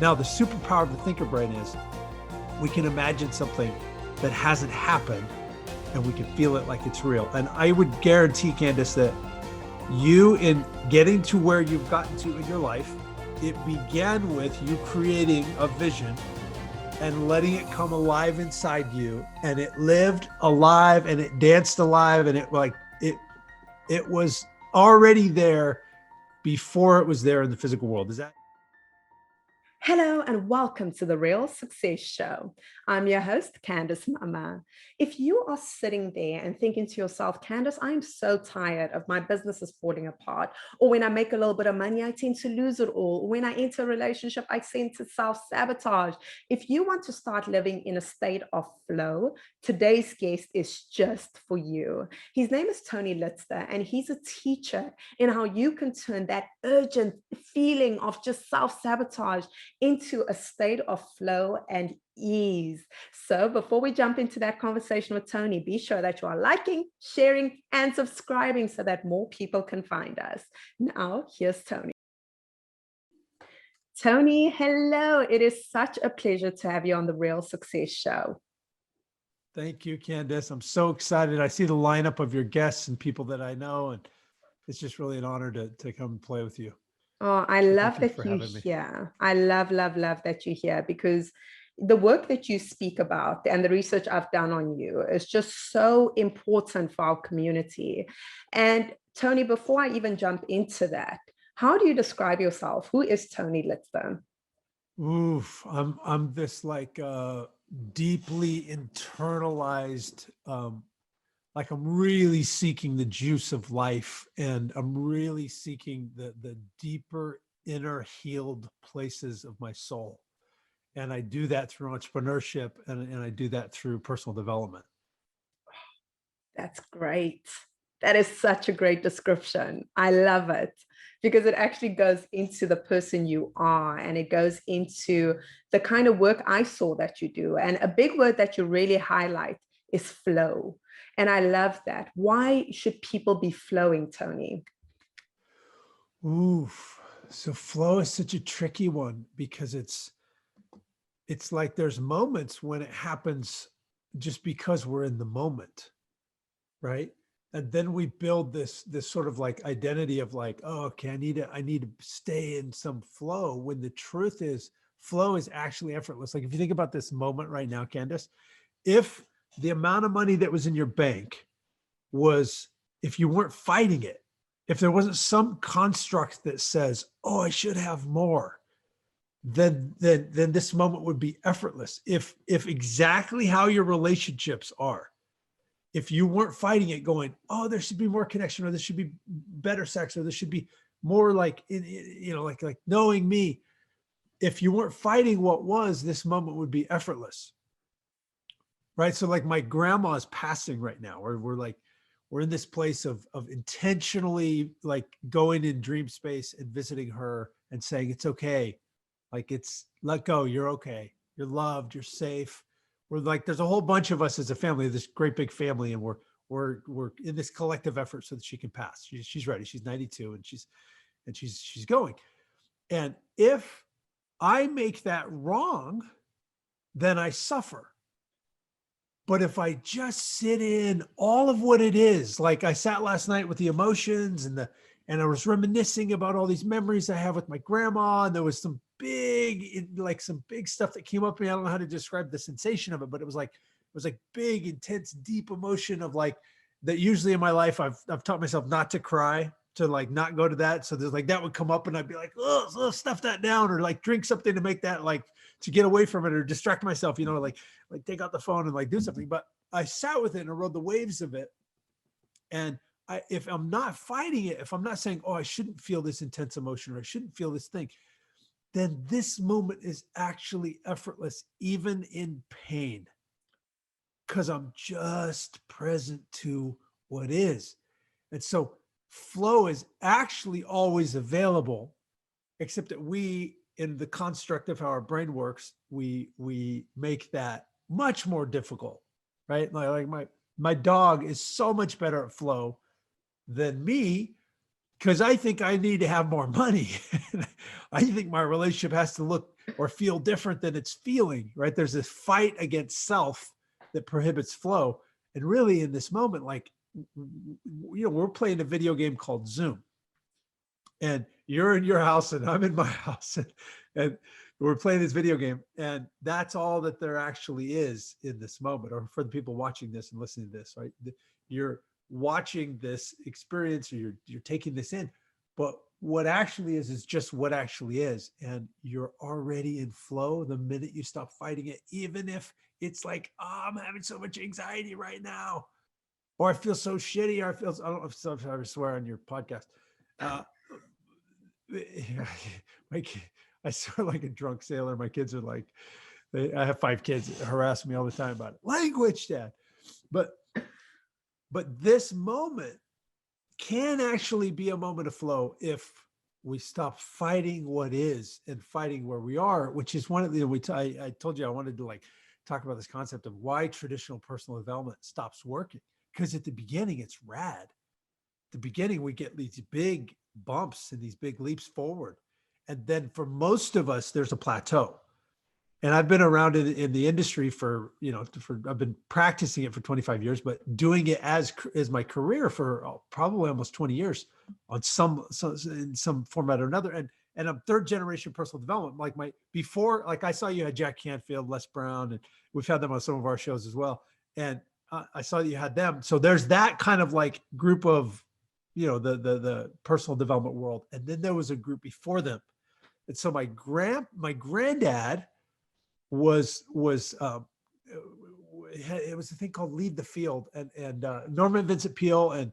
Now, the superpower of the thinker brain is we can imagine something that hasn't happened and we can feel it like it's real. And I would guarantee, Candice, that you, in getting to where you've gotten to in your life, it began with you creating a vision and letting it come alive inside you, and it lived alive and it danced alive, and it was already there before it was there in the physical world. Is that? Hello and welcome to the Real Success Show. I'm your host, Candice Mama. If you are sitting there and thinking to yourself, Candice, I'm so tired of my business is falling apart, or when I make a little bit of money, I tend to lose it all. Or when I enter a relationship, I tend to self-sabotage. If you want to start living in a state of flow, today's guest is just for you. His name is Tony Litster, and he's a teacher in how you can turn that urgent feeling of just self-sabotage into a state of flow and ease. So before we jump into that conversation with Tony, be sure that you are liking, sharing, and subscribing so that more people can find us. Now, here's Tony. Tony, hello. It is such a pleasure to have you on the Real Success Show. Thank you, Candice. I'm so excited. I see the lineup of your guests and people that I know, and it's just really an honor to come and play with you. Oh, I love that you're here. I love that you're here, because the work that you speak about and the research I've done on you is just so important for our community. And Tony, before I even jump into that, how do you describe yourself? Who is Tony Litster? Oof, I'm this deeply internalized, like I'm really seeking the juice of life, and I'm really seeking the deeper inner healed places of my soul. And I do that through entrepreneurship, and I do that through personal development. That's great. That is such a great description. I love it, because it actually goes into the person you are, and it goes into the kind of work I saw that you do. And a big word that you really highlight is flow. And I love that. Why should people be flowing, Tony? Oof. So flow is such a tricky one, because it's like there's moments when it happens just because we're in the moment, right? And then we build this sort of like identity of like, oh, okay, I need to stay in some flow, when the truth is flow is actually effortless. Like if you think about this moment right now, Candice, if the amount of money that was in your bank was, if you weren't fighting it, if there wasn't some construct that says, oh, I should have more, then this moment would be effortless. If exactly how your relationships are, if you weren't fighting it going, oh, there should be more connection, or there should be better sex, or there should be more like, like knowing me. If you weren't fighting what was, this moment would be effortless. Right. So like my grandma is passing right now, or we're in this place of intentionally like going in dream space and visiting her and saying, it's okay. Like it's let go. You're okay. You're loved. You're safe. We're like, there's a whole bunch of us as a family, this great big family. And we're in this collective effort so that she can pass. She's ready. She's 92 and she's going. And if I make that wrong, then I suffer. But if I just sit in all of what it is, like I sat last night with the emotions and I was reminiscing about all these memories I have with my grandma, and there was some big stuff that came up to me. I don't know how to describe the sensation of it, but it was like big, intense, deep emotion of like that. Usually in my life, I've taught myself not to cry, to like not go to that. So there's like that would come up and I'd be like, oh, stuff that down, or like drink something to make that like to get away from it, or distract myself, like take out the phone and like do something. But I sat with it and I rode the waves of it. And if I'm not fighting it, if I'm not saying, oh, I shouldn't feel this intense emotion, or I shouldn't feel this thing, then this moment is actually effortless, even in pain, because I'm just present to what is. And so flow is actually always available, except that we, in the construct of how our brain works, we make that much more difficult, right? Like my dog is so much better at flow than me, because I think I need to have more money. I think my relationship has to look or feel different than it's feeling, right? There's this fight against self that prohibits flow. And really in this moment, like, we're playing a video game called Zoom, and you're in your house and I'm in my house, and we're playing this video game, and that's all that there actually is in this moment. Or for the people watching this and listening to this, right? You're watching this experience, or you're taking this in, but what actually is just what actually is. And you're already in flow the minute you stop fighting it, even if it's like, oh, I'm having so much anxiety right now, or I feel so shitty, or I don't know if I swear on your podcast. I swear like a drunk sailor. My kids are like, I have 5 kids that harass me all the time about it. Language, Dad. But this moment can actually be a moment of flow if we stop fighting what is and fighting where we are, which is one of the, I told you I wanted to like talk about this concept of why traditional personal development stops working. Because at the beginning, it's rad. At the beginning, we get these big bumps and these big leaps forward. And then for most of us, there's a plateau. And I've been around in the industry I've been practicing it for 25 years, but doing it as my career for probably almost 20 years on in some format or another. And I'm 3rd generation personal development. Like I saw you had Jack Canfield, Les Brown, and we've had them on some of our shows as well. And I saw that you had them. So there's that kind of like group of, the personal development world. And then there was a group before them. And so my granddad was it was a thing called Lead the Field, and Norman Vincent Peale and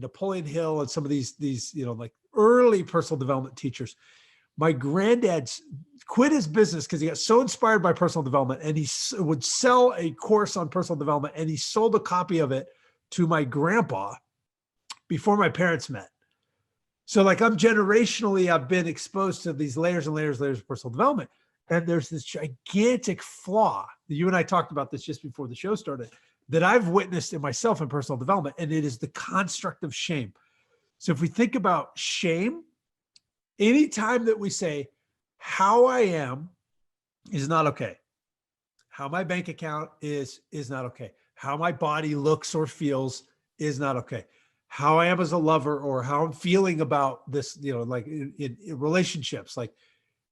Napoleon Hill and some of these like early personal development teachers. My granddad quit his business because he got so inspired by personal development, and he would sell a course on personal development, and he sold a copy of it to my grandpa before my parents met. So like I've been exposed to these layers and layers of personal development. And there's this gigantic flaw. You and I talked about this just before the show started, that I've witnessed in myself in personal development, and it is the construct of shame. So if we think about shame, anytime that we say, how I am is not okay, how my bank account is not okay, how my body looks or feels is not okay, how I am as a lover, or how I'm feeling about this, like in relationships, like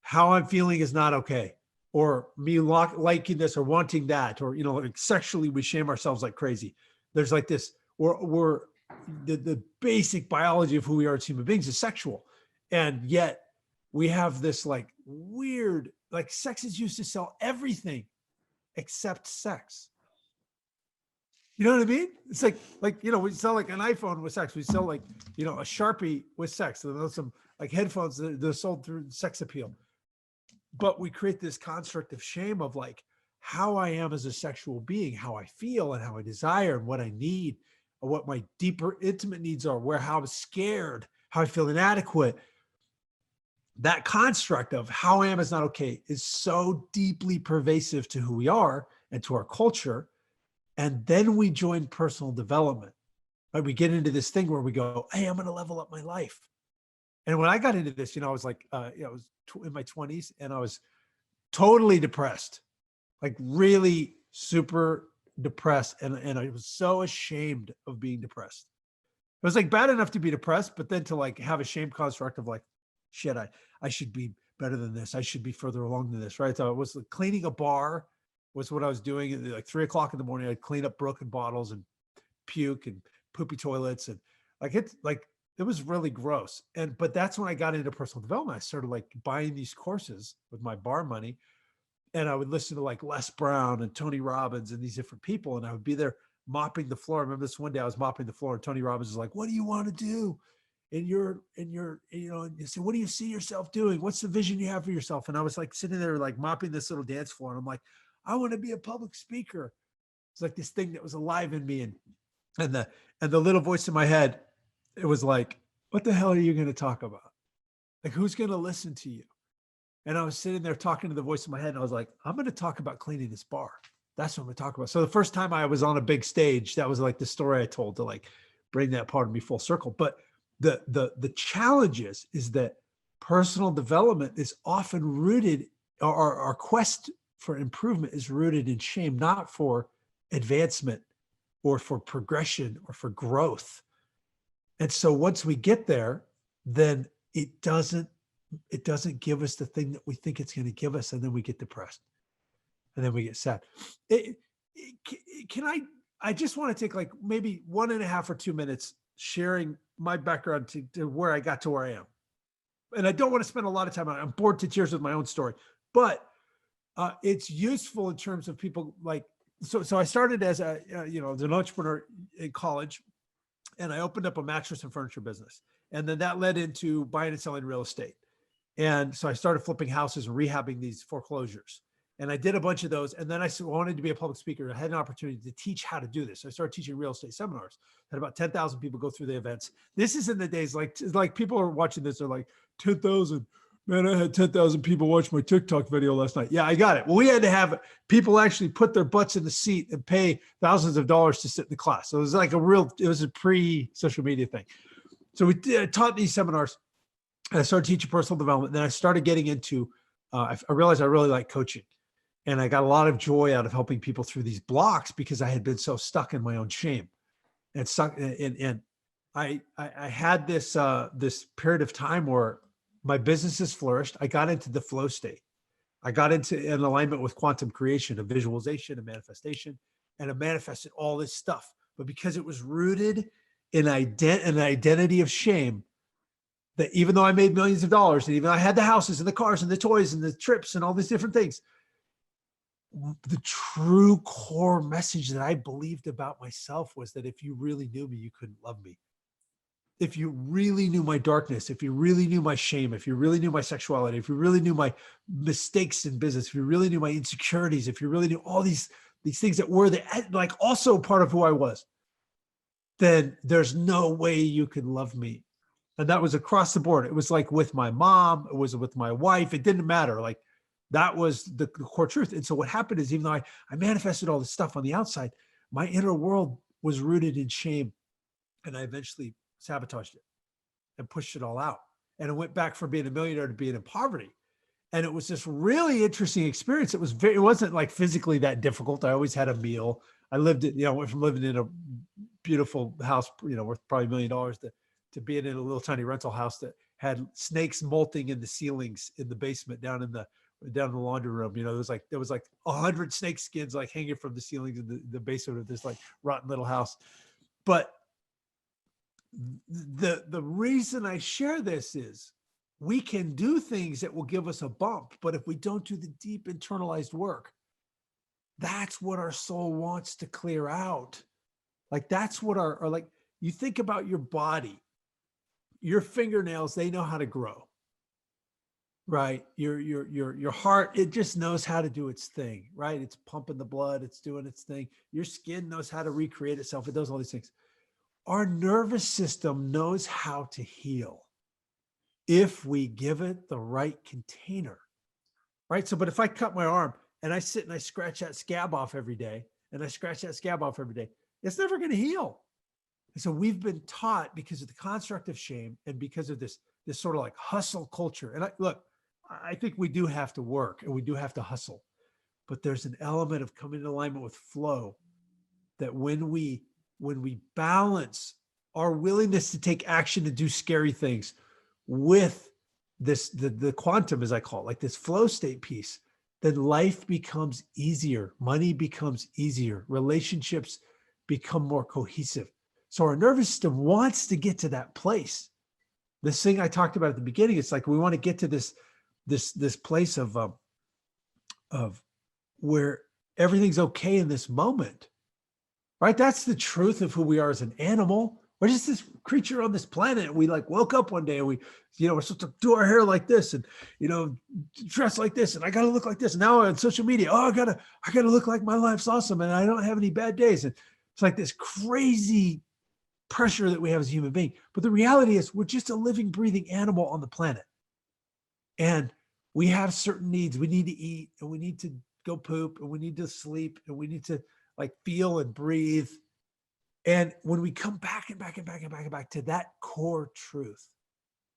how I'm feeling is not okay, or me liking this or wanting that, or, like sexually, we shame ourselves like crazy. There's like this, we're the basic biology of who we are as human beings is sexual. And yet we have this like weird, like sex is used to sell everything except sex. You know what I mean? It's like, we sell like an iPhone with sex. We sell like, a Sharpie with sex. So there's some like headphones that are sold through sex appeal. But we create this construct of shame of like how I am as a sexual being, how I feel and how I desire and what I need, or what my deeper intimate needs are, how I'm scared, how I feel inadequate. That construct of how I am is not okay is so deeply pervasive to who we are and to our culture. And then we join personal development. Right? We get into this thing where we go, hey, I'm going to level up my life. And when I got into this, I was like, I was in my 20s, and I was totally depressed, like really super depressed. And I was so ashamed of being depressed. It was like bad enough to be depressed, but then to like have a shame construct of like, shit, I should be better than this. I should be further along than this. Right. So it was like cleaning a bar was what I was doing. At like 3 o'clock in the morning, I'd clean up broken bottles and puke and poopy toilets. And it was really gross. But that's when I got into personal development. I started like buying these courses with my bar money, and I would listen to like Les Brown and Tony Robbins and these different people. And I would be there mopping the floor. I remember this one day I was mopping the floor, and Tony Robbins was like, what do you want to do in your, and you say, what do you see yourself doing? What's the vision you have for yourself? And I was like sitting there, like mopping this little dance floor. And I'm like, I want to be a public speaker. It's like this thing that was alive in me. And the little voice in my head, it was like, what the hell are you going to talk about? Like, who's going to listen to you? And I was sitting there talking to the voice in my head, and I was like, I'm going to talk about cleaning this bar. That's what I'm going to talk about. So the first time I was on a big stage, that was like the story I told to like bring that part of me full circle. But the challenge is that personal development is often rooted our quest for improvement is rooted in shame, not for advancement or for progression or for growth. And so once we get there, then it doesn't give us the thing that we think it's going to give us. And then we get depressed and then we get sad. I just want to take like maybe 1.5 or 2 minutes sharing my background to where I got to where I am. And I don't want to spend a lot of time on it. I'm bored to tears with my own story, but it's useful in terms of people like, so I started as as an entrepreneur in college, and I opened up a mattress and furniture business. And then that led into buying and selling real estate. And so I started flipping houses and rehabbing these foreclosures. And I did a bunch of those. And then I wanted to be a public speaker. I had an opportunity to teach how to do this. So I started teaching real estate seminars. Had about 10,000 people go through the events. This is in the days like people are watching this. They're like, 10,000. Man, I had 10,000 people watch my TikTok video last night. Yeah, I got it. Well, we had to have people actually put their butts in the seat and pay thousands of dollars to sit in the class. So it was like it was a pre-social media thing. So we taught these seminars, and I started teaching personal development. Then I started getting into, I realized I really like coaching. And I got a lot of joy out of helping people through these blocks because I had been so stuck in my own shame and stuck. And I had this period of time where my businesses flourished. I got into the flow state. I got into an alignment with quantum creation, a visualization, a manifestation, and I manifested all this stuff. But because it was rooted in an identity of shame, that even though I made millions of dollars, and even though I had the houses and the cars and the toys and the trips and all these different things, the true core message that I believed about myself was that if you really knew me, you couldn't love me. If you really knew my darkness, if you really knew my shame, if you really knew my sexuality, if you really knew my mistakes in business, if you really knew my insecurities, if you really knew all these things that were like also part of who I was, then there's no way you could love me. And that was across the board. It was like with my mom, it was with my wife. It didn't matter. Like that was the core truth. And so what happened is, even though I manifested all this stuff on the outside, my inner world was rooted in shame. And I eventually sabotaged it and pushed it all out. And it went back from being a millionaire to being in poverty. And it was this really interesting experience. It wasn't like physically that difficult. I always had a meal. I went from living in a beautiful house, worth probably $1 million to being in a little tiny rental house that had snakes molting in the ceilings in the basement down in the laundry room. There was like 100 snake skins like hanging from the ceilings in the basement of this like rotten little house. But the reason I share this is we can do things that will give us a bump, but if we don't do the deep internalized work, that's what our soul wants to clear out. Like that's what like you think about your body, your fingernails, they know how to grow, right? Your heart, it just knows how to do its thing, right? It's pumping the blood, it's doing its thing. Your skin knows how to recreate itself. It does all these things. Our nervous system knows how to heal if we give it the right container, right? So, but if I cut my arm and I sit and I scratch that scab off every day, it's never going to heal. And so we've been taught, because of the construct of shame and because of this sort of like hustle culture. And I think we do have to work and we do have to hustle, but there's an element of coming in alignment with flow that when we balance our willingness to take action to do scary things with the quantum, as I call it, like this flow state piece, then life becomes easier. Money becomes easier. Relationships become more cohesive. So our nervous system wants to get to that place. This thing I talked about at the beginning, it's like we want to get to this place of where everything's okay in this moment. Right? That's the truth of who we are as an animal. We're just this creature on this planet. We like woke up one day and we're supposed to do our hair like this and, dress like this. And I got to look like this. And now on social media, I got to look like my life's awesome. And I don't have any bad days. And it's like this crazy pressure that we have as a human being. But the reality is we're just a living, breathing animal on the planet. And we have certain needs. We need to eat and we need to go poop and we need to sleep and we need to like feel and breathe. And when we come back to that core truth,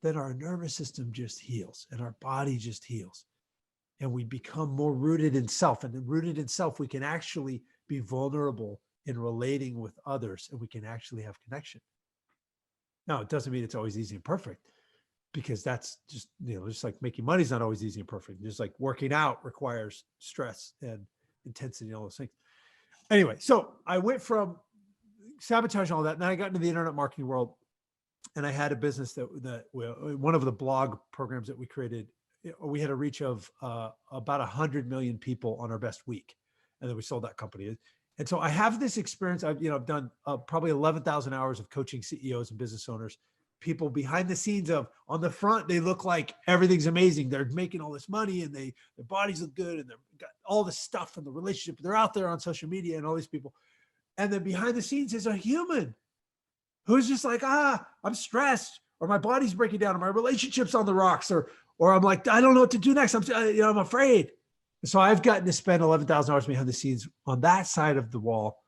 then our nervous system just heals and our body just heals. and we become more rooted in self. And rooted in self, we can actually be vulnerable in relating with others, and we can actually have connection. Now, it doesn't mean it's always easy and perfect, because that's just, just like making money is not always easy and perfect. Just like working out requires stress and intensity and all those things. Anyway, so I went from sabotage and all that, and then I got into the internet marketing world, and I had a business that one of the blog programs that we created, we had a reach of about 100 million people on our best week, and then we sold that company. And so I have this experience. I've done probably 11,000 hours of coaching CEOs and business owners, people behind the scenes of, on the front, they look like everything's amazing. They're making all this money, and their bodies look good, and they've got all this stuff and the relationship. They're out there on social media and all these people. And then behind the scenes is a human who's just like, I'm stressed, or my body's breaking down, or my relationship's on the rocks, or I'm like, I don't know what to do next. I'm afraid. So I've gotten to spend 11,000 hours behind the scenes on that side of the wall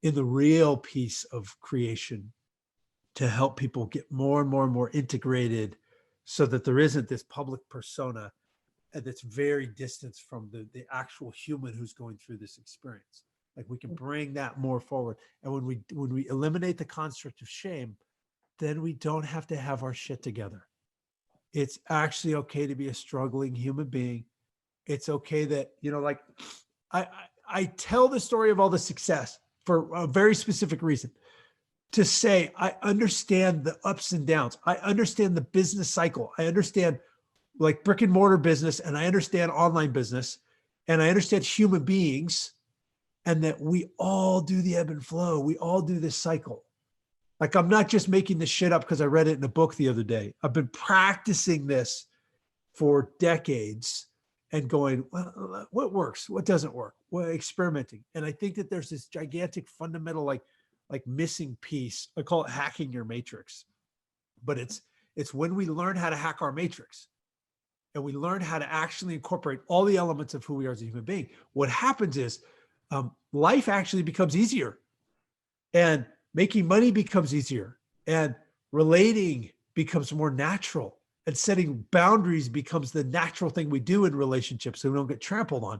in the real piece of creation, to help people get more and more and more integrated, so that there isn't this public persona that's very distant from the actual human who's going through this experience. Like, we can bring that more forward. And when we eliminate the construct of shame, then we don't have to have our shit together. It's actually okay to be a struggling human being. It's okay that, like, I tell the story of all the success for a very specific reason, to say, I understand the ups and downs. I understand the business cycle. I understand, like, brick and mortar business, and I understand online business, and I understand human beings, and that we all do the ebb and flow. We all do this cycle. Like, I'm not just making this shit up because I read it in a book the other day. I've been practicing this for decades and going, well, what works? What doesn't work? Well, experimenting. And I think that there's this gigantic fundamental, like missing piece. I call it hacking your matrix. But it's when we learn how to hack our matrix, and we learn how to actually incorporate all the elements of who we are as a human being, what happens is life actually becomes easier, and making money becomes easier, and relating becomes more natural, and setting boundaries becomes the natural thing we do in relationships, so we don't get trampled on.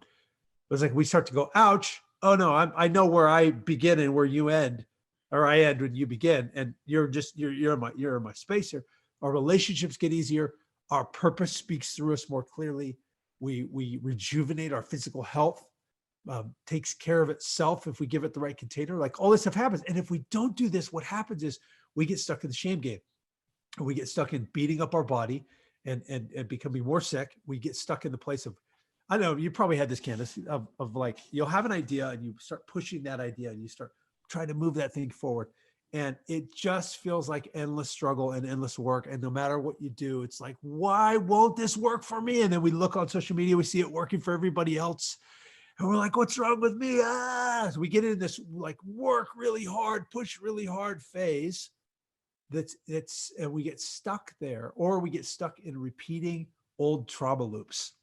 It's like we start to go, ouch. Oh no, I know where I begin and where you end, or I end when you begin, and you're in my space here. Our relationships get easier. Our purpose speaks through us more clearly. We rejuvenate our physical health. Takes care of itself if we give it the right container. Like, all this stuff happens. And if we don't do this, what happens is we get stuck in the shame game, and we get stuck in beating up our body and becoming more sick. We get stuck in the place of, I know you probably had this, Candice, of like, you'll have an idea and you start pushing that idea and you start trying to move that thing forward. And it just feels like endless struggle and endless work. And no matter what you do, it's like, why won't this work for me? And then we look on social media, we see it working for everybody else. And we're like, what's wrong with me? So we get into this, like, work really hard, push really hard phase. And we get stuck there, or we get stuck in repeating old trauma loops,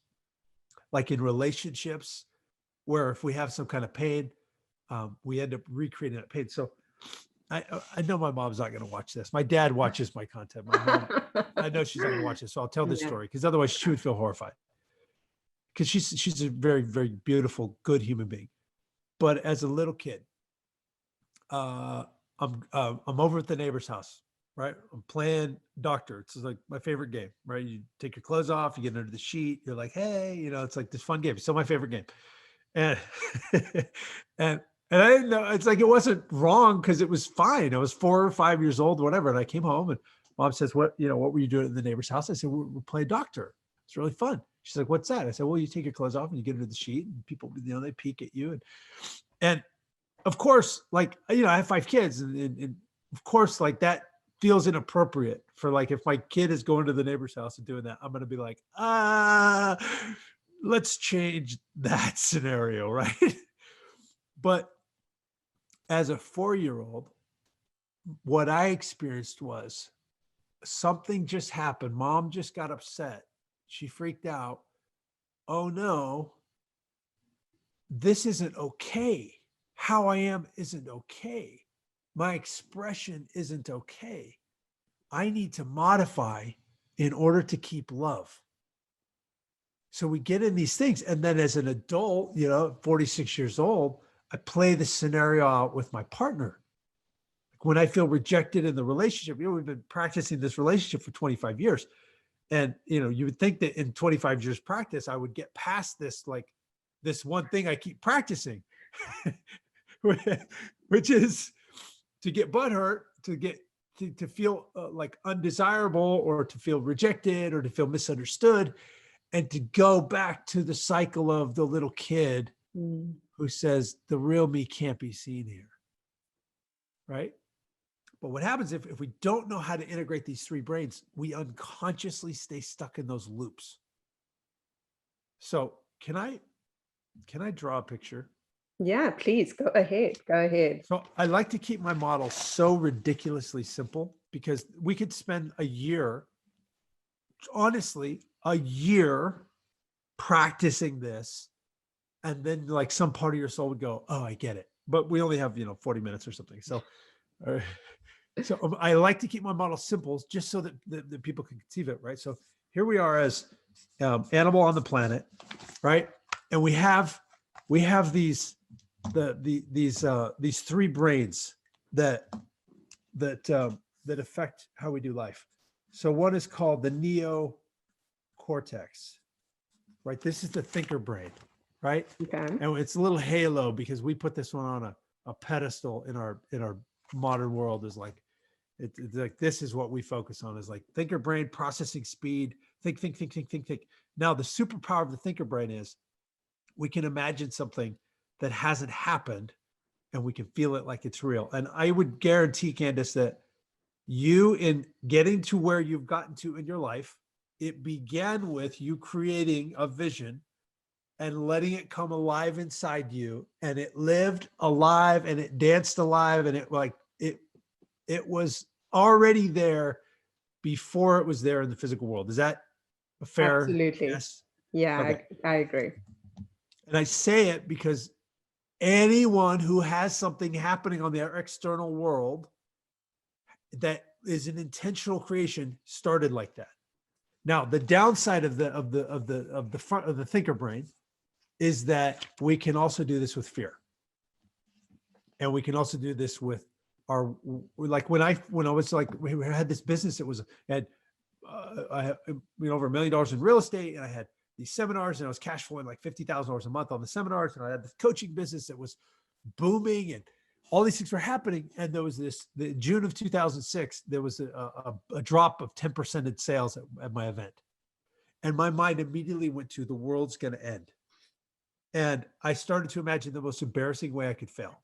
like in relationships, where if we have some kind of pain, we end up recreating that pain. So I know my mom's not going to watch this. My dad watches my content. My mom, I know she's not going to watch this, so I'll tell this story, because otherwise she would feel horrified. Because she's a very, very beautiful, good human being. But as a little kid, I'm over at the neighbor's house, right? I'm playing doctor. It's like my favorite game, right? You take your clothes off, you get under the sheet, you're like, hey, it's like this fun game. It's still my favorite game. And and I didn't know, it's like, it wasn't wrong because it was fine. I was 4 or 5 years old, whatever. And I came home and mom says, what were you doing in the neighbor's house? I said, we're playing doctor. It's really fun. She's like, what's that? I said, well, you take your clothes off and you get under the sheet, and people, they peek at you. And of course, like, I have 5 kids, and of course, like, that feels inappropriate for, like, if my kid is going to the neighbor's house and doing that, I'm going to be like, let's change that scenario. Right. But as a 4-year-old, what I experienced was something just happened. Mom just got upset. She freaked out. Oh no, this isn't okay. How I am isn't okay. My expression isn't okay. I need to modify in order to keep love. So we get in these things. And then as an adult, 46 years old, I play the scenario out with my partner. Like when I feel rejected in the relationship, we've been practicing this relationship for 25 years. And, you would think that in 25 years practice, I would get past this, like this one thing I keep practicing, which is to get butthurt, to feel like undesirable, or to feel rejected, or to feel misunderstood, and to go back to the cycle of the little kid who says, the real me can't be seen here. Right? But what happens if we don't know how to integrate these three brains, we unconsciously stay stuck in those loops. So can I draw a picture? Yeah, please go ahead. Go ahead. So I like to keep my model so ridiculously simple, because we could spend a year, honestly, practicing this. And then like some part of your soul would go, oh, I get it. But we only have, 40 minutes or something. So, I like to keep my model simple, just so that the people can conceive it, right? So here we are as animal on the planet, right? And we have these three brains that affect how we do life. So one is called the Neo Cortex, right? This is the thinker brain, right? Okay. And it's a little halo, because we put this one on a pedestal in our modern world. Is like, it's like, this is what we focus on, is like thinker brain, processing speed, think. Now the superpower of the thinker brain is we can imagine something that hasn't happened, and we can feel it like it's real. And I would guarantee, Candice, that you, in getting to where you've gotten to in your life, it began with you creating a vision and letting it come alive inside you, and it lived alive, and it danced alive, and it was already there before it was there in the physical world. Is that a fair? Absolutely. Yes. Yeah, Okay. I agree. And I say it because anyone who has something happening on their external world that is an intentional creation started like that. Now, the downside of the front of the thinker brain is that we can also do this with fear, and we can also do this with like when I was like, we had this business that I had over $1 million in real estate, and I had these seminars, and I was cash flowing like $50,000 a month on the seminars, and I had this coaching business that was booming, and all these things were happening. And there was the June of 2006, there was a drop of 10% in sales at my event, and my mind immediately went to, the world's going to end. And I started to imagine the most embarrassing way I could fail.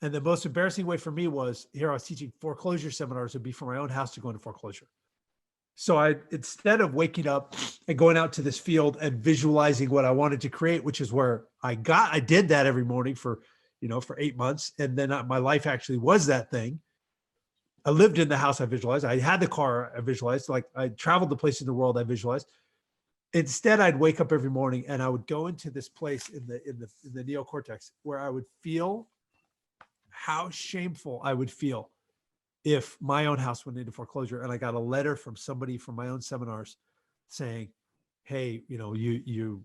And the most embarrassing way for me was, here I was teaching foreclosure seminars, would be for my own house to go into foreclosure. So instead of waking up and going out to this field and visualizing what I wanted to create, which is where I did that every morning for 8 months. And then my life actually was that thing. I lived in the house I visualized. I had the car I visualized. Like, I traveled the places in the world I visualized. Instead, I'd wake up every morning and I would go into this place in the Neo Cortex, where I would feel how shameful I would feel if my own house went into foreclosure. And I got a letter from somebody from my own seminars saying, hey, you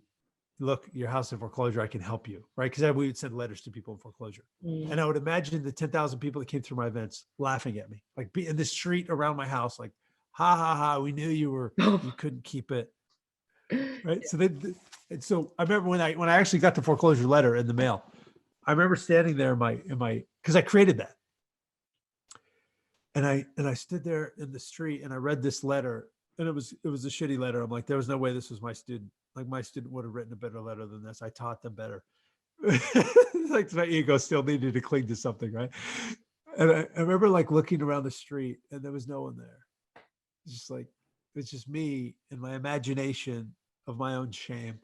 look, your house in foreclosure, I can help you. Right. Because we would send letters to people in foreclosure. And I would imagine the 10,000 people that came through my events laughing at me, like be in the street around my house, like, ha ha ha, we knew you couldn't keep it. Right. Yeah. So I remember when I actually got the foreclosure letter in the mail, I remember standing there because I created that. And I stood there in the street and I read this letter, and it was a shitty letter. I'm like, there was no way this was my student. Like, my student would have written a better letter than this. I taught them better. Like, my ego still needed to cling to something, right? And I remember like looking around the street, and there was no one there. It's just me and my imagination of my own shame.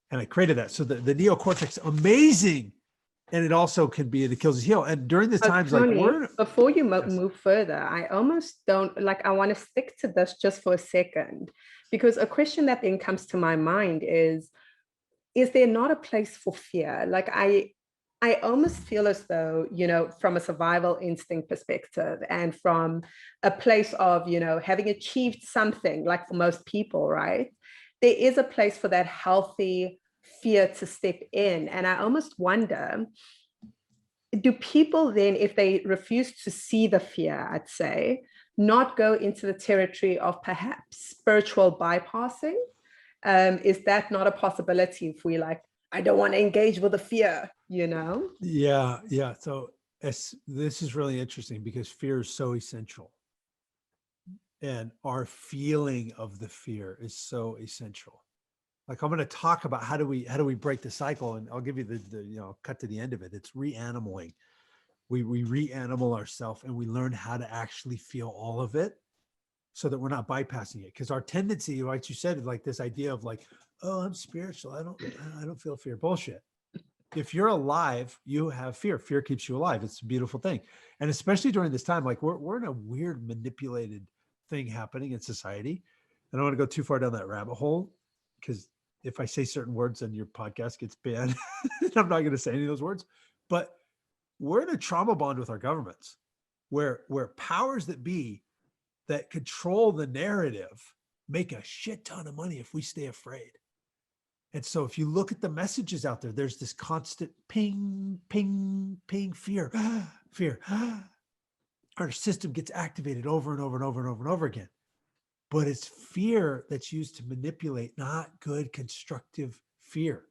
And I created that. So the neocortex, amazing. And it also can be an Achilles heel. And during the times, Tony, like, before you move further, I almost don't like, I want to stick to this just for a second, because a question that then comes to my mind is there not a place for fear? Like, I almost feel as though, from a survival instinct perspective, and from a place of, having achieved something, like for most people, right? there is a place for that healthy fear to step in. And I almost wonder, do people then, if they refuse to see the fear, I'd say, not go into the territory of perhaps spiritual bypassing? Is that not a possibility if we like, I don't want to engage with the fear, you know? Yeah. Yeah. So this is really interesting because fear is so essential. And our feeling of the fear is so essential. Like I'm going to talk about how do we break the cycle, and I'll give you the cut to the end of it. It's reanimaling. We reanimal ourselves and we learn how to actually feel all of it so that we're not bypassing it. Because our tendency, like you said, like this idea of like, oh, I'm spiritual. I don't feel fear. Bullshit. If you're alive, you have fear. Fear keeps you alive. It's a beautiful thing. And especially during this time, like we're in a weird manipulated thing happening in society. I don't want to go too far down that rabbit hole because if I say certain words and your podcast gets banned, I'm not going to say any of those words. But we're in a trauma bond with our governments where powers that be that control the narrative make a shit ton of money if we stay afraid. And so if you look at the messages out there, there's this constant ping, ping, ping, fear, fear. Our system gets activated over and over and over and over and over again. But it's fear that's used to manipulate, not good, constructive fear,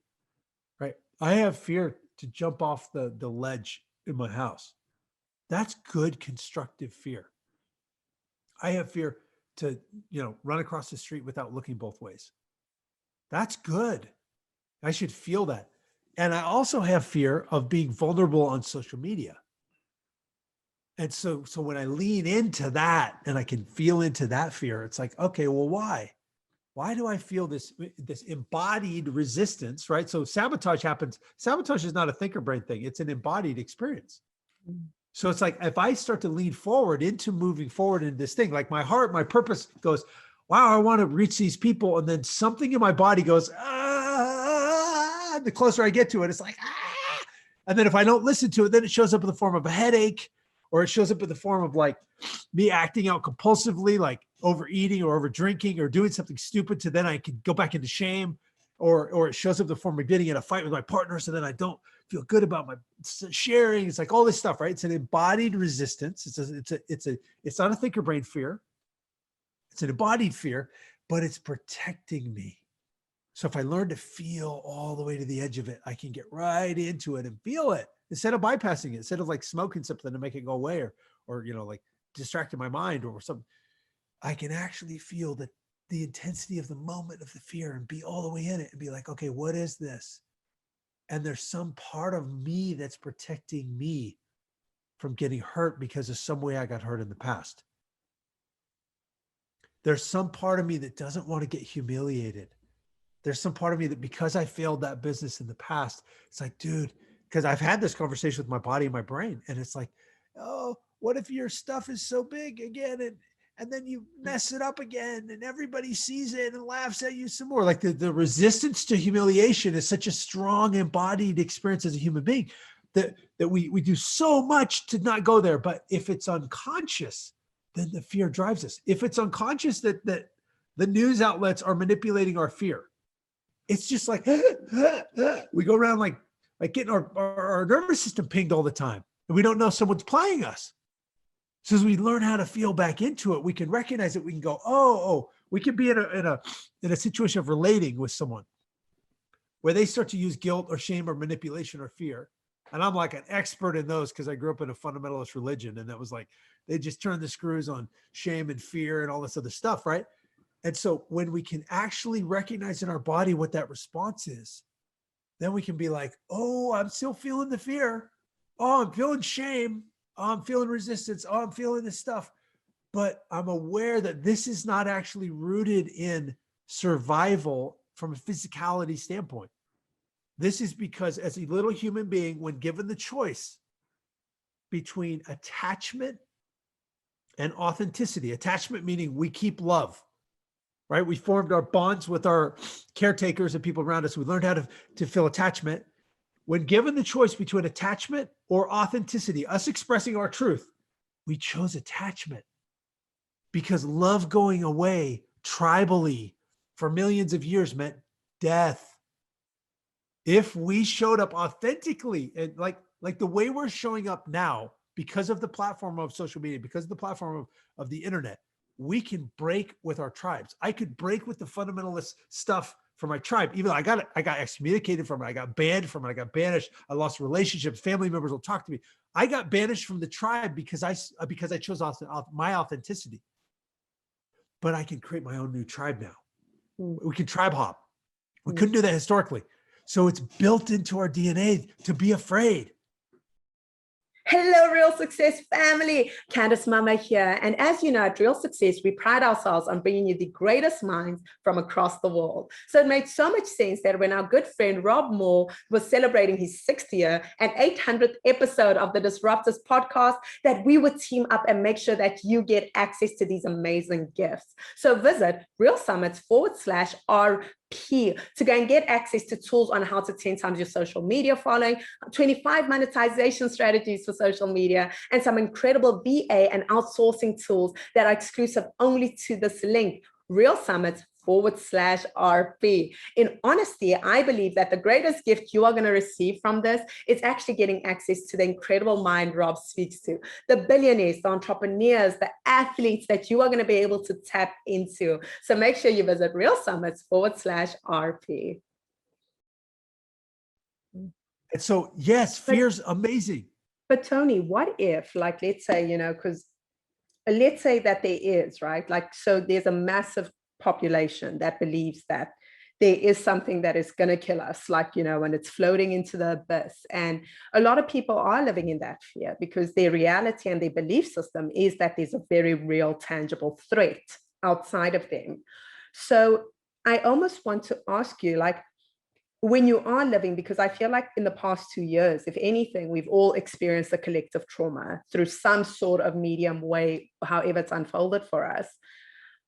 right? I have fear to jump off the ledge in my house. That's good, constructive fear. I have fear to, run across the street without looking both ways. That's good. I should feel that. And I also have fear of being vulnerable on social media. And so when I lean into that and I can feel into that fear, it's like, okay, well, why? Why do I feel this embodied resistance, right? So sabotage happens. Sabotage is not a thinker brain thing. It's an embodied experience. So it's like, if I start to lean forward into moving forward in this thing, like my heart, my purpose goes, wow, I want to reach these people. And then something in my body goes, ah, the closer I get to it, it's like, ah. And then if I don't listen to it, then it shows up in the form of a headache, or it shows up in the form of like me acting out compulsively, like overeating or over drinking or doing something stupid to then I can go back into shame, or it shows up in the form of getting in a fight with my partner. So then I don't feel good about my sharing. It's like all this stuff, right? It's an embodied resistance. It's not a thinker brain fear. It's an embodied fear, but it's protecting me. So if I learn to feel all the way to the edge of it, I can get right into it and feel it instead of bypassing it, instead of like smoking something to make it go away or like distracting my mind or something. I can actually feel the intensity of the moment of the fear and be all the way in it and be like, okay, what is this? And there's some part of me that's protecting me from getting hurt because of some way I got hurt in the past. There's some part of me that doesn't want to get humiliated. There's some part of me that because I failed that business in the past, it's like, dude, because I've had this conversation with my body and my brain. And it's like, oh, what if your stuff is so big again and then you mess it up again and everybody sees it and laughs at you some more? Like the resistance to humiliation is such a strong embodied experience as a human being that we do so much to not go there. But if it's unconscious, then the fear drives us. If it's unconscious that the news outlets are manipulating our fear, it's just like we go around like getting our nervous system pinged all the time, and we don't know someone's playing us. So as we learn how to feel back into it, we can recognize it. We can go, oh, we can be in a situation of relating with someone where they start to use guilt or shame or manipulation or fear. And I'm like an expert in those because I grew up in a fundamentalist religion, and that was like they just turned the screws on shame and fear and all this other stuff, right? And so when we can actually recognize in our body what that response is, then we can be like, oh, I'm still feeling the fear. Oh, I'm feeling shame. Oh, I'm feeling resistance. Oh, I'm feeling this stuff. But I'm aware that this is not actually rooted in survival from a physicality standpoint. This is because as a little human being, when given the choice between attachment and authenticity, attachment meaning we keep love, right? We formed our bonds with our caretakers and people around us. We learned how to feel attachment. When given the choice between attachment or authenticity, us expressing our truth, we chose attachment because love going away tribally for millions of years meant death. If we showed up authentically and like the way we're showing up now, because of the platform of social media, because of the platform of the internet, we can break with our tribes. I could break with the fundamentalist stuff for my tribe. Even though I got excommunicated from it. I got banned from it. I got banished. I lost relationships. Family members will talk to me. I got banished from the tribe because I chose my authenticity. But I can create my own new tribe now. We can tribe hop. We couldn't do that historically. So it's built into our DNA to be afraid. Hello, Real Success family. Candice Mama here. And as you know, at Real Success, we pride ourselves on bringing you the greatest minds from across the world. So it made so much sense that when our good friend Rob Moore was celebrating his 6th year and 800th episode of the Disruptors podcast, that we would team up and make sure that you get access to these amazing gifts. So visit Real Summits /R to go and get access to tools on how to 10 times your social media following, 25 monetization strategies for social media, and some incredible VA and outsourcing tools that are exclusive only to this link, Real Summits /RP. In honesty, I believe that the greatest gift you are going to receive from this is actually getting access to the incredible mind Rob speaks to, the billionaires, the entrepreneurs, the athletes that you are going to be able to tap into. So make sure you visit Real Summits /RP. And so, yes, fear's amazing. But Tony, what if, like, let's say, because let's say that there is, right? Like, so there's a massive population that believes that there is something that is going to kill us, like, when it's floating into the abyss. And a lot of people are living in that fear because their reality and their belief system is that there's a very real, tangible threat outside of them. So I almost want to ask you, like, when you are living, because I feel like in the past 2 years, if anything, we've all experienced a collective trauma through some sort of medium way, however it's unfolded for us.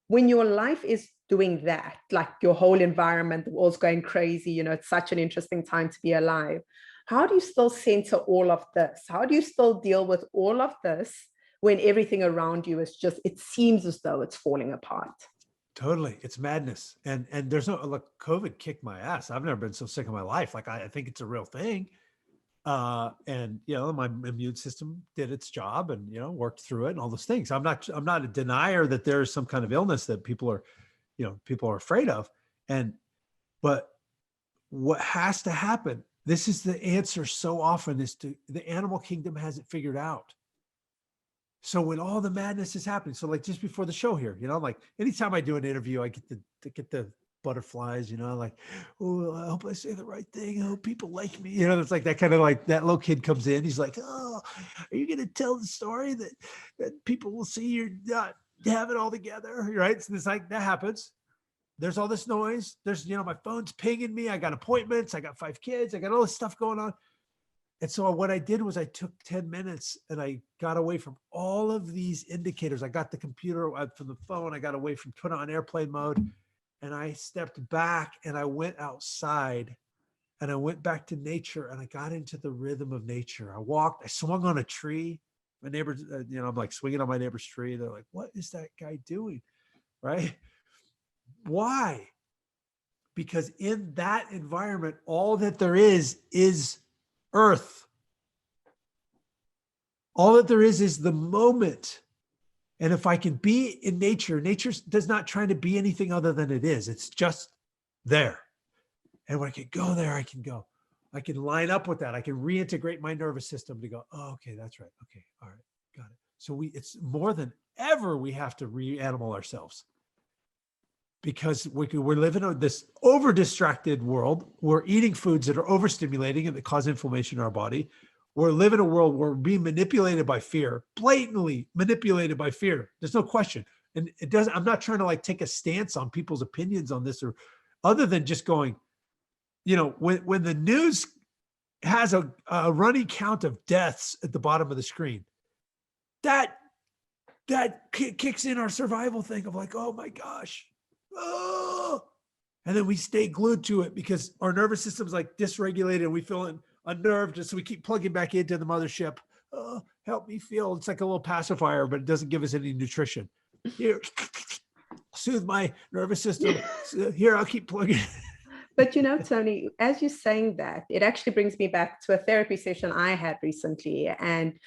When your life is doing that, like your whole environment, the world's going crazy, it's such an interesting time to be alive. How do you still center all of this? How do you still deal with all of this when everything around you is just, it seems as though it's falling apart? Totally. It's madness. And there's no, look, COVID kicked my ass. I've never been so sick in my life. Like, I think it's a real thing. And, my immune system did its job and, worked through it and all those things. I'm not a denier that there's some kind of illness that people are afraid of. But what has to happen, this is the answer so often, is the animal kingdom has it figured out. So when all the madness is happening, so like just before the show here, like anytime I do an interview, I get the butterflies, like, oh, I hope I say the right thing. I hope people like me. It's like that kind of, like, that little kid comes in. He's like, oh, are you going to tell the story that people will see you're not have it all together? Right. So it's like, that happens. There's all this noise. There's, my phone's pinging me. I got appointments. I got 5 kids. I got all this stuff going on. And so what I did was I took 10 minutes and I got away from all of these indicators. I got the computer from the phone. I got away from Twitter on airplane mode. And I stepped back and I went outside and I went back to nature and I got into the rhythm of nature. I swung on a tree. My neighbors, I'm like swinging on my neighbor's tree. They're like, what is that guy doing? Right? Why? Because in that environment, all that there is earth. All that there is the moment. And if I can be in nature does not try to be anything other than it is. It's just there. And when I can go there, I can go. I can line up with that. I can reintegrate my nervous system to go, oh, okay, that's right. Okay, all right, got it. So it's more than ever we have to reanimal ourselves. Because we're living in this over-distracted world. We're eating foods that are overstimulating and that cause inflammation in our body. We're living in a world where we're being manipulated by fear, blatantly manipulated by fear. There's no question. And I'm not trying to like take a stance on people's opinions on this, or other than just going, when the news has a running count of deaths at the bottom of the screen, that kicks in our survival thing of like, oh my gosh. Oh, and then we stay glued to it because our nervous system's like dysregulated and we feel unnerved. And so we keep plugging back into the mothership. Oh, help me feel. It's like a little pacifier, but it doesn't give us any nutrition. Here, soothe my nervous system. So here, I'll keep plugging. But Tony, as you're saying that, it actually brings me back to a therapy session I had recently. And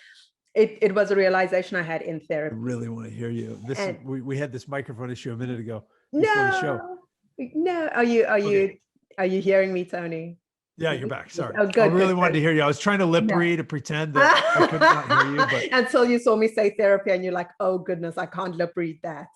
it was a realization I had in I therapy. really want to hear you. And We had this microphone issue a minute ago before the show. No. Are you hearing me, Tony? Yeah, you're back. Sorry. Oh, good. I really wanted to hear you. I was trying to lip read to pretend that I could not hear you, but until you saw me say therapy and you're like, oh goodness, I can't lip read that.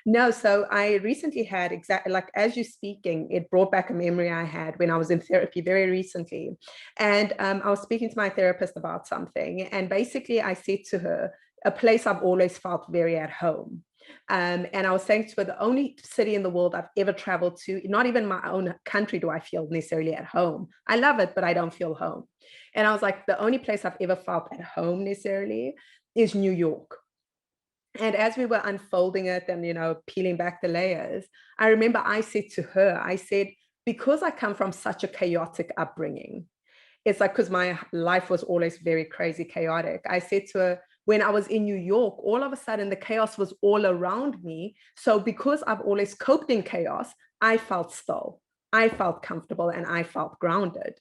No, so I recently had exactly like as you're speaking, it brought back a memory I had when I was in therapy very recently. And I was speaking to my therapist about something. And basically I said to her, a place I've always felt very at home. And I was saying to her, the only city in the world I've ever traveled to, not even my own country do I feel necessarily at home. I love it, but I don't feel home. And I was like, the only place I've ever felt at home necessarily is New York. And as we were unfolding it and, peeling back the layers, I remember I said to her, I said, because I come from such a chaotic upbringing, it's like, because my life was always very crazy, chaotic. I said to her, when I was in New York, all of a sudden the chaos was all around me. So because I've always coped in chaos, I felt still, I felt comfortable, and I felt grounded.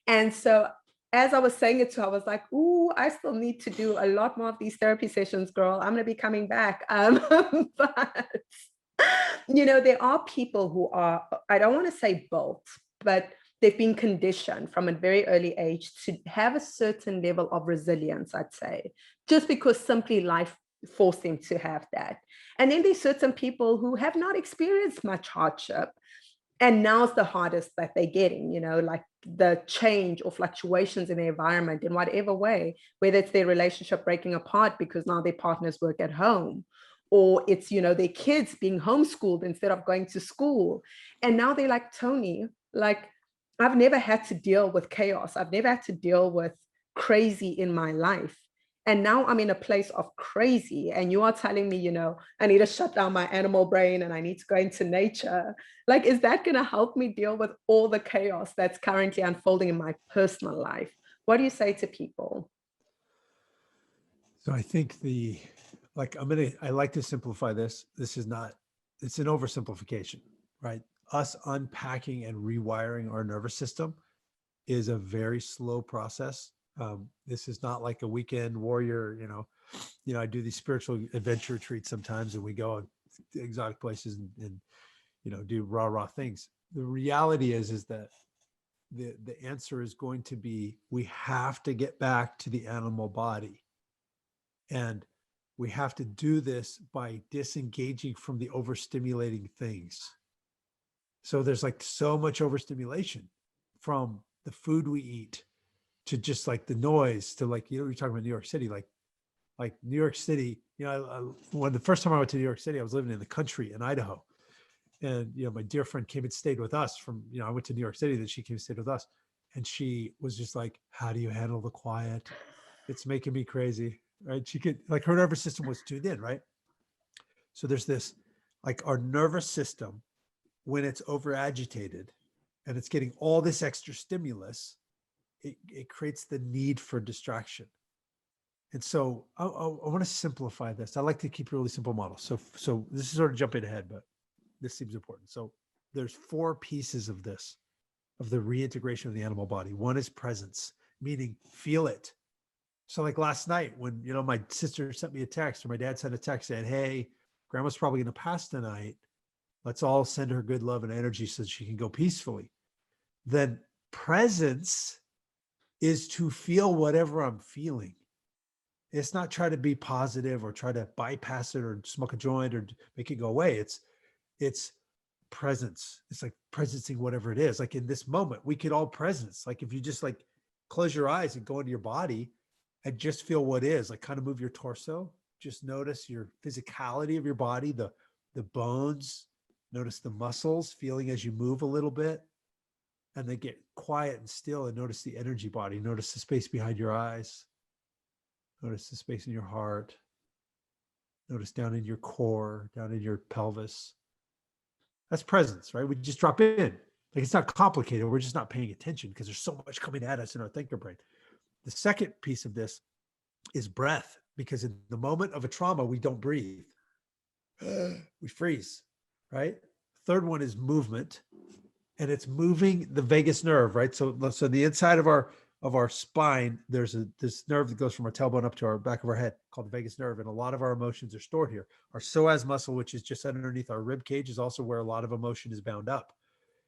And so as I was saying it to her, I was like, ooh, I still need to do a lot more of these therapy sessions, girl. I'm going to be coming back. But, there are people who are, I don't want to say built, but they've been conditioned from a very early age to have a certain level of resilience, I'd say, just because simply life forced them to have that. And then there's certain people who have not experienced much hardship. And now's the hardest that they're getting, like the change or fluctuations in the environment in whatever way, whether it's their relationship breaking apart because now their partners work at home, or it's, their kids being homeschooled instead of going to school. And now they're like, Tony, like, I've never had to deal with chaos. I've never had to deal with crazy in my life. And now I'm in a place of crazy. And you are telling me, I need to shut down my animal brain and I need to go into nature. Like, is that going to help me deal with all the chaos that's currently unfolding in my personal life? What do you say to people? So I think I like to simplify this. It's an oversimplification, right? Us unpacking and rewiring our nervous system is a very slow process. This is not like a weekend warrior, I do these spiritual adventure retreats sometimes and we go on exotic places and do raw things. The reality is that the answer is going to be, we have to get back to the animal body. And we have to do this by disengaging from the overstimulating things. So there's like so much overstimulation from the food we eat to just like the noise to like, you're talking about New York City, like New York City, when the first time I went to New York City, I was living in the country in Idaho. And, my dear friend came and stayed with us I went to New York City, then she came and stayed with us. And she was just like, how do you handle the quiet? It's making me crazy, right? She could, like, her nervous system was tuned in, right? So there's this, like, our nervous system, when it's over agitated and it's getting all this extra stimulus, it creates the need for distraction. And so I want to simplify this. I like to keep a really simple model. So this is sort of jumping ahead, but this seems important. So there's 4 pieces of this, of the reintegration of the animal body. One is presence, meaning feel it. So like last night when, my sister sent me a text or my dad sent a text saying, hey, grandma's probably going to pass tonight. Let's all send her good love and energy so she can go peacefully. Then presence is to feel whatever I'm feeling. It's not try to be positive or try to bypass it or smoke a joint or make it go away. It's presence. It's like presencing whatever it is. Like in this moment, we could all presence. Like if you just like close your eyes and go into your body and just feel what is, like kind of move your torso, just notice your physicality of your body, the bones, notice the muscles feeling as you move a little bit, and then get quiet and still and notice the energy body. Notice the space behind your eyes. Notice the space in your heart. Notice down in your core, down in your pelvis. That's presence, right? We just drop in. Like it's not complicated. We're just not paying attention because there's so much coming at us in our thinker brain. The second piece of this is breath, because in the moment of a trauma, we don't breathe. we freeze, right? Third one is movement, and it's moving the vagus nerve, right? So the inside of our spine, there's this nerve that goes from our tailbone up to our back of our head called the vagus nerve, and a lot of our emotions are stored here. Our psoas muscle, which is just underneath our rib cage, is also where a lot of emotion is bound up.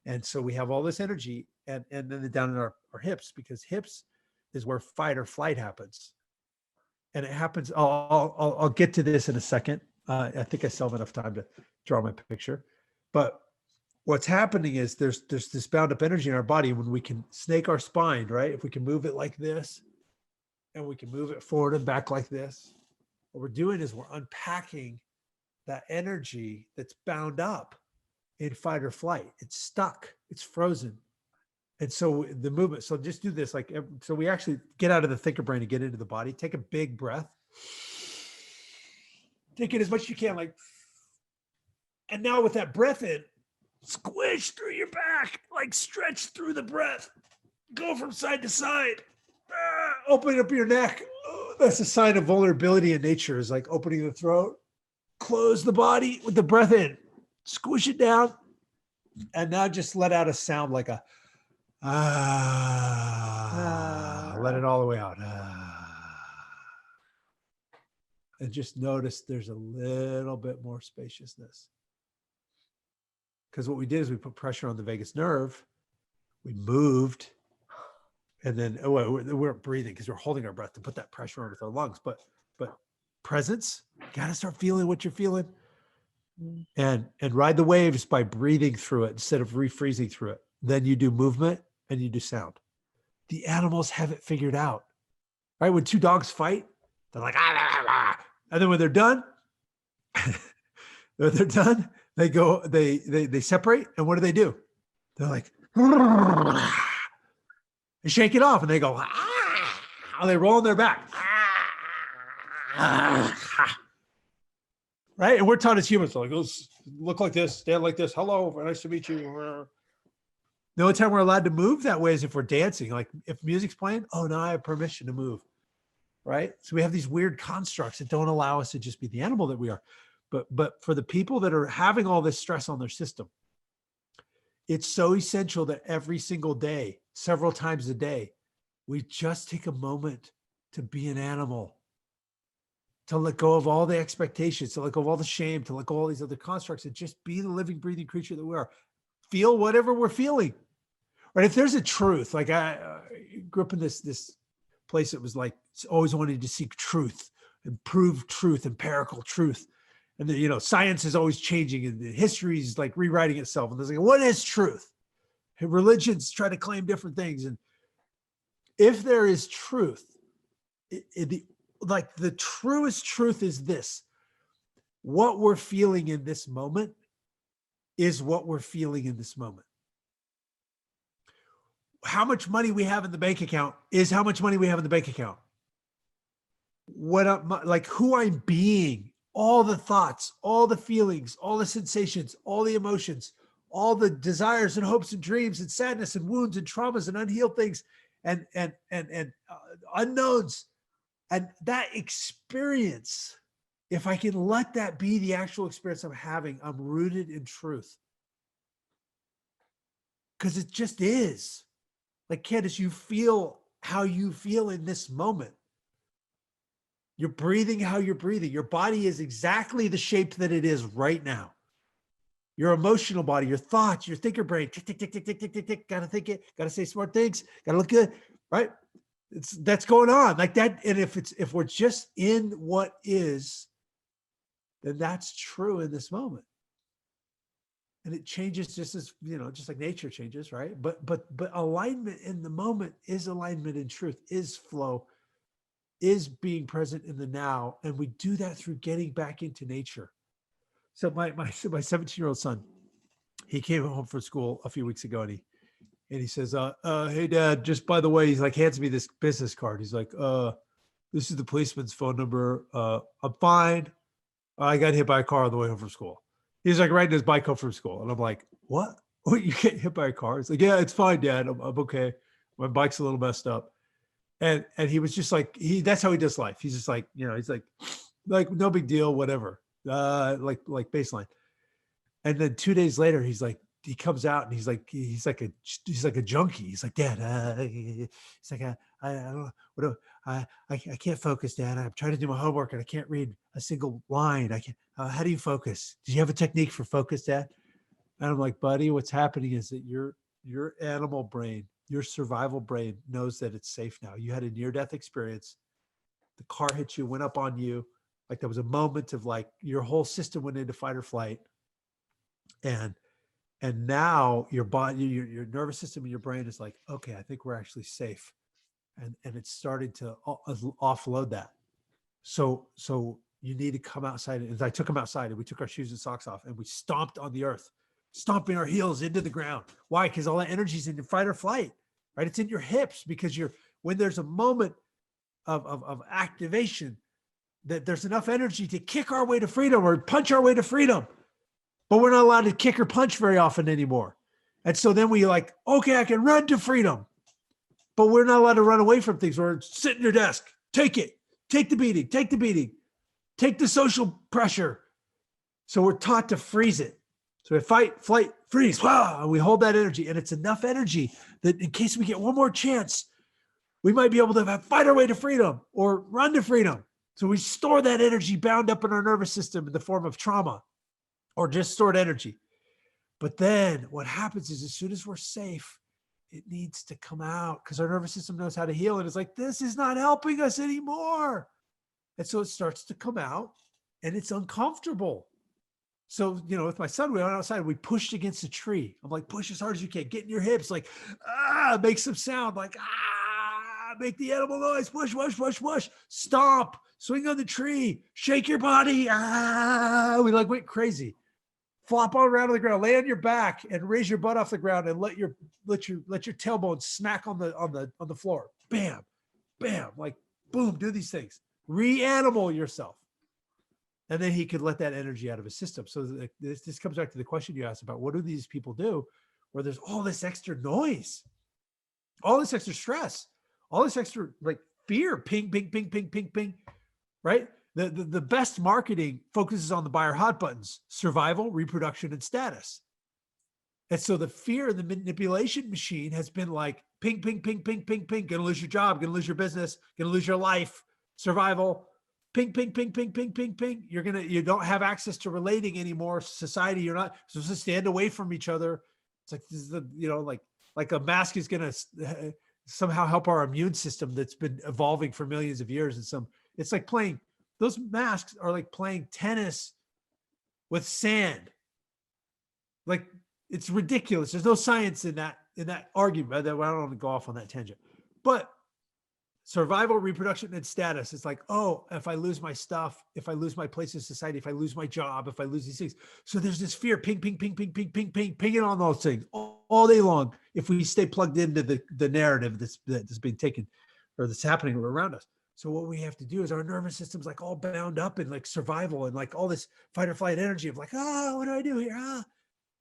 And so we have all this energy, and then down in our hips, because hips is where fight or flight happens. And it happens. I'll get to this in a second. I think I still have enough time to draw my picture. But what's happening is there's this bound up energy in our body when we can snake our spine, right? If we can move it like this, and we can move it forward and back like this, what we're doing is we're unpacking that energy that's bound up in fight or flight. It's stuck, it's frozen. And so the movement, so just do this, like, so we actually get out of the thinker brain and get into the body. Take a big breath. Take it as much as you can, like, and now with that breath in, squish through your back, like stretch through the breath. Go from side to side. Open up your neck. That's a sign of vulnerability in nature, is like opening the throat. Close the body with the breath in. Squish it down. And now just let out a sound like a let it all the way out. And just notice there's a little bit more spaciousness. Because what we did is we put pressure on the vagus nerve, we moved, and then we weren't breathing because we're holding our breath to put that pressure on with our lungs. But presence, you got to start feeling what you're feeling, and ride the waves by breathing through it instead of refreezing through it. Then you do movement and you do sound. The animals have it figured out, right? When two dogs fight, they're like, and then when they're done, they go, they separate. And what do? They're like, they shake it off and they go, and they roll on their back. Right? And we're taught as humans, like, look like this, stand like this. Hello, nice to meet you. The only time we're allowed to move that way is if we're dancing. Like if music's playing, oh, now I have permission to move. Right? So we have these weird constructs that don't allow us to just be the animal that we are. But for the people that are having all this stress on their system, it's so essential that every single day, several times a day, we just take a moment to be an animal, to let go of all the expectations, to let go of all the shame, to let go of all these other constructs, and just be the living, breathing creature that we are. Feel whatever we're feeling. Right? If there's a truth, like I grew up in this place that was like always wanted to seek truth and prove truth, empirical truth. And the, science is always changing and the history is like rewriting itself. And there's like, what is truth? And religions try to claim different things. And if there is truth, the truest truth is this: what we're feeling in this moment is what we're feeling in this moment. How much money we have in the bank account is how much money we have in the bank account. Who I'm being, all the thoughts, all the feelings, all the sensations, all the emotions, all the desires and hopes and dreams and sadness and wounds and traumas and unhealed things and unknowns. And that experience, if I can let that be the actual experience I'm having, I'm rooted in truth. Because it just is. Like, Candice, you feel how you feel in this moment. You're breathing how you're breathing. Your body is exactly the shape that it is right now. Your emotional body, your thoughts, your thinker brain, tick, tick, tick, tick, tick, tick, tick, tick, gotta think it, gotta say smart things, gotta look good, right? That's going on like that. And if we're just in what is, then that's true in this moment. And it changes just as, just like nature changes, right? But alignment in the moment is alignment in truth, is flow, is being present in the now. And we do that through getting back into nature. So my 17-year-old son, he came home from school a few weeks ago and he says, hey Dad, just by the way, he's like, hands me this business card. He's like, this is the policeman's phone number. I'm fine. I got hit by a car on the way home from school. He's like riding his bike home from school. And I'm like, what? You get hit by a car? It's like, yeah, it's fine, Dad. I'm okay. My bike's a little messed up. And he was just like, that's how he does life. He's just like, he's like no big deal, whatever. like baseline. And then 2 days later, he comes out and he's like a junkie. He's like, Dad, he's like, I don't, what do, I can't focus, Dad. I'm trying to do my homework and I can't read a single line. I can't, how do you focus? Do you have a technique for focus, Dad? And I'm like, buddy, what's happening is that your animal brain, your survival brain knows that it's safe now. You had a near-death experience. The car hit you, went up on you. Like there was a moment of like your whole system went into fight or flight. And now your body, your nervous system and your brain is like, okay, I think we're actually safe. And it's starting to offload that. So you need to come outside. And I took him outside and we took our shoes and socks off and we stomped on the earth, stomping our heels into the ground. Why? Because all that energy is in your fight or flight, right? It's in your hips because when there's a moment of activation, that there's enough energy to kick our way to freedom or punch our way to freedom. But we're not allowed to kick or punch very often anymore. And so then we like, okay, I can run to freedom, but we're not allowed to run away from things. Or sit in your desk, take it, take the beating, take the social pressure. So we're taught to freeze it. So we fight, flight, freeze, and we hold that energy. And it's enough energy that in case we get one more chance, we might be able to fight our way to freedom or run to freedom. So we store that energy bound up in our nervous system in the form of trauma or just stored energy. But then what happens is as soon as we're safe, it needs to come out because our nervous system knows how to heal. And it's like, this is not helping us anymore. And so it starts to come out and it's uncomfortable. So, with my son, we went outside, we pushed against a tree. I'm like, push as hard as you can, get in your hips, like, make some sound, like, make the animal noise, push, stomp, swing on the tree, shake your body. We like went crazy. Flop all around on the ground, lay on your back and raise your butt off the ground and let your tailbone smack on the floor. Bam, bam, like boom, do these things. Reanimal yourself. And then he could let that energy out of his system. So this comes back to the question you asked about what do these people do where there's all this extra noise, all this extra stress, all this extra like fear, ping, ping, ping, ping, ping, ping, right? The best marketing focuses on the buyer hot buttons, survival, reproduction, and status. And so the fear and the manipulation machine has been like ping, ping, ping, ping, ping, ping, gonna lose your job, gonna lose your business, gonna lose your life, survival, ping, ping, ping, ping, ping, ping, ping. You don't have access to relating anymore. Society, you're not supposed to stand away from each other. It's like, this is like a mask is going to somehow help our immune system that's been evolving for millions of years. And it's like those masks are like playing tennis with sand. Like it's ridiculous. There's no science in that argument. I don't want to go off on that tangent, but survival, reproduction, and status. It's like, oh, if I lose my stuff, if I lose my place in society, if I lose my job, if I lose these things. So there's this fear, ping, ping, ping, ping, ping, ping, ping, pinging on those things all day long. If we stay plugged into the narrative that's being taken or that's happening around us. So what we have to do is our nervous system's like all bound up in like survival and like all this fight or flight energy of like, what do I do here?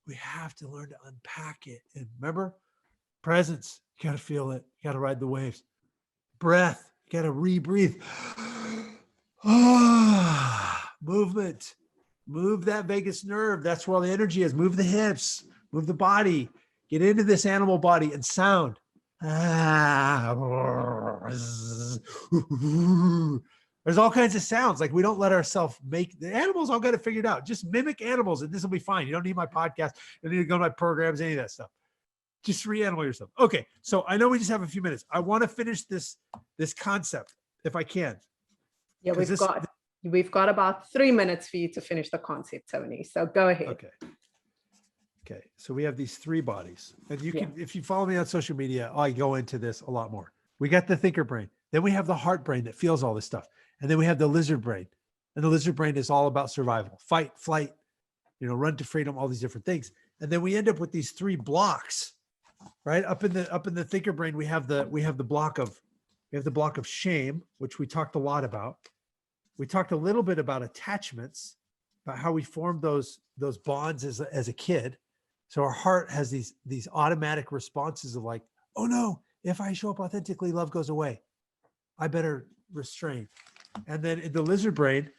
We have to learn to unpack it. And remember, presence, you got to feel it. You got to ride the waves. Breath, you got to rebreathe. Movement, move that vagus nerve. That's where all the energy is. Move the hips, move the body, get into this animal body and sound. There's all kinds of sounds. Like we don't let ourselves make the animals all got it figured out. Just mimic animals and this will be fine. You don't need my podcast. You don't need to go to my programs, any of that stuff. Just reanimal yourself. Okay, so I know we just have a few minutes. I want to finish this concept if I can. Yeah, we've got about 3 minutes for you to finish the concept, Tony. So go ahead. Okay. So we have these three bodies, and you can, if you follow me on social media, I go into this a lot more. We got the thinker brain. Then we have the heart brain that feels all this stuff, and then we have the lizard brain, and the lizard brain is all about survival, fight, flight, run to freedom, all these different things, and then we end up with these three blocks. Right up in the thinker brain, we have the block of shame, which we talked a lot about. We talked a little bit about attachments, about how we formed those bonds as a kid. So our heart has these automatic responses of like, oh no, if I show up authentically, love goes away. I better restrain. And then in the lizard brain,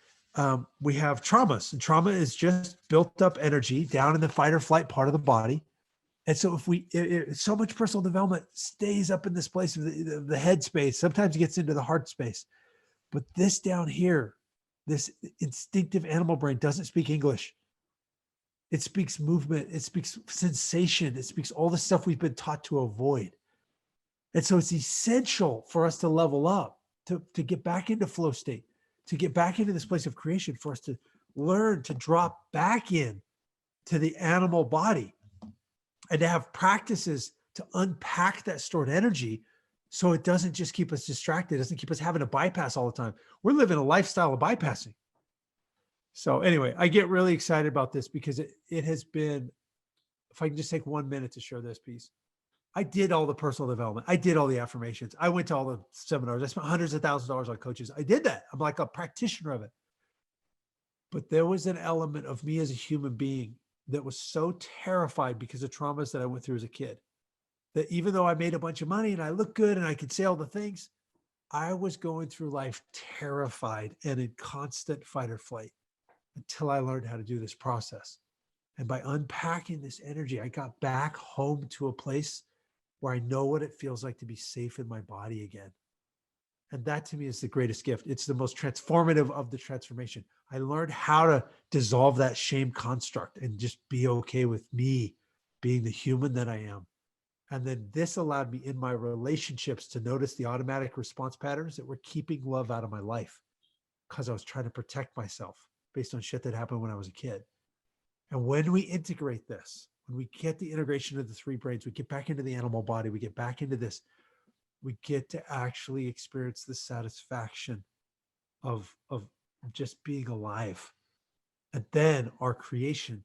we have traumas, and trauma is just built up energy down in the fight or flight part of the body. And so if so much personal development stays up in this place of the head space, sometimes it gets into the heart space. But this down here, this instinctive animal brain doesn't speak English. It speaks movement. It speaks sensation. It speaks all the stuff we've been taught to avoid. And so it's essential for us to level up, to get back into flow state, to get back into this place of creation, for us to learn to drop back in to the animal body and to have practices to unpack that stored energy so it doesn't just keep us distracted. It doesn't keep us having to bypass all the time. We're living a lifestyle of bypassing. So anyway, I get really excited about this because it has been, if I can just take 1 minute to share this piece. I did all the personal development. I did all the affirmations. I went to all the seminars. I spent hundreds of thousands of dollars on coaches. I did that. I'm like a practitioner of it. But there was an element of me as a human being that was so terrified because of traumas that I went through as a kid, that even though I made a bunch of money and I looked good and I could say all the things, I was going through life terrified and in constant fight or flight until I learned how to do this process. And by unpacking this energy, I got back home to a place where I know what it feels like to be safe in my body again. And that to me is the greatest gift. It's the most transformative of the transformation. I learned how to dissolve that shame construct and just be okay with me being the human that I am. And then this allowed me in my relationships to notice the automatic response patterns that were keeping love out of my life because I was trying to protect myself based on shit that happened when I was a kid. And when we integrate this, when we get the integration of the three brains, we get back into the animal body, we get back into this, we get to actually experience the satisfaction of just being alive. And then our creation,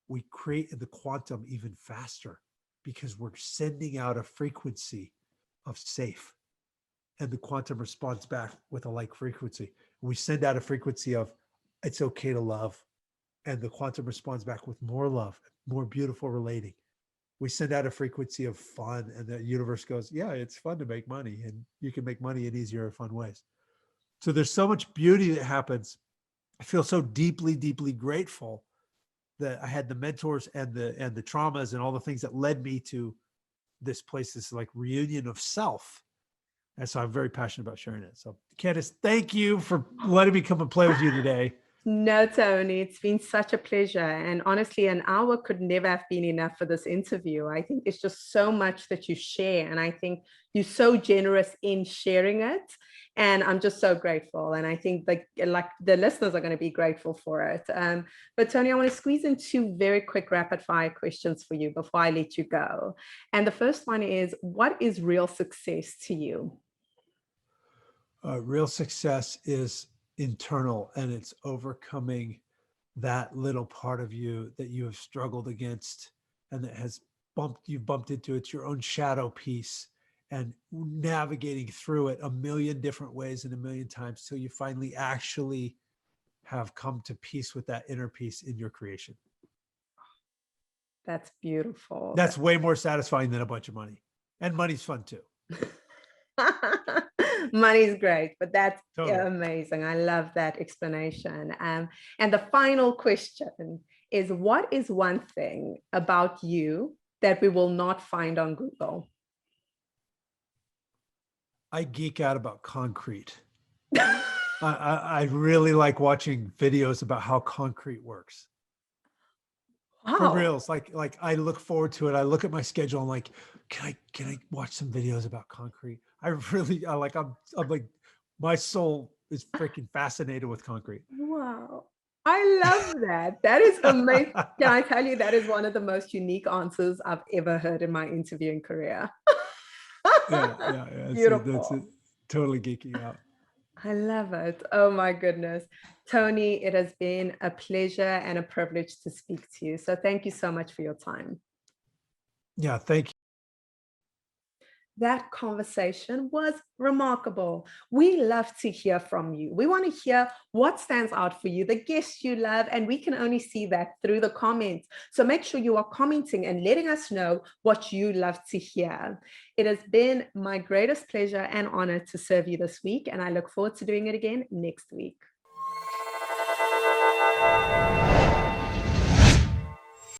we create the quantum even faster because we're sending out a frequency of safe. And the quantum responds back with a like frequency. We send out a frequency of it's okay to love. And the quantum responds back with more love, more beautiful relating. We send out a frequency of fun, and the universe goes, yeah, it's fun to make money, and you can make money in easier, fun ways. So there's so much beauty that happens. I feel so deeply, deeply grateful that I had the mentors and the traumas and all the things that led me to this place, this like reunion of self. And so I'm very passionate about sharing it. So Candice, thank you for letting me come and play with you today. No, Tony, it's been such a pleasure. And honestly, an hour could never have been enough for this interview. I think there's just so much that you share. And I think you're so generous in sharing it. And I'm just so grateful. And I think like the listeners are going to be grateful for it. But Tony, I want to squeeze in two very quick rapid fire questions for you before I let you go. And the first one is, what is real success to you? Real success is internal, and it's overcoming that little part of you that you have struggled against and that has bumped into. It's your own shadow piece, and navigating through it a million different ways and a million times till you finally actually have come to peace with that inner peace in your creation. That's beautiful. That's way more satisfying than a bunch of money, and money's fun too. Money's great, but that's Totally amazing. I love that explanation. And the final question is, what is one thing about you that we will not find on Google? I geek out about concrete. I really like watching videos about how concrete works. Wow. For reals, like I look forward to it. I look at my schedule and like, can I watch some videos about concrete? I'm like, my soul is freaking fascinated with concrete. Wow. I love that. That is amazing. Can I tell you, that is one of the most unique answers I've ever heard in my interviewing career. Yeah. Beautiful. That's it. Totally geeking out. I love it. Oh my goodness. Tony, it has been a pleasure and a privilege to speak to you. So thank you so much for your time. Yeah, thank you. That conversation was remarkable. We love to hear from you. We want to hear what stands out for you, the guests you love, and we can only see that through the comments. So make sure you are commenting and letting us know what you love to hear. It has been my greatest pleasure and honor to serve you this week, and I look forward to doing it again next week.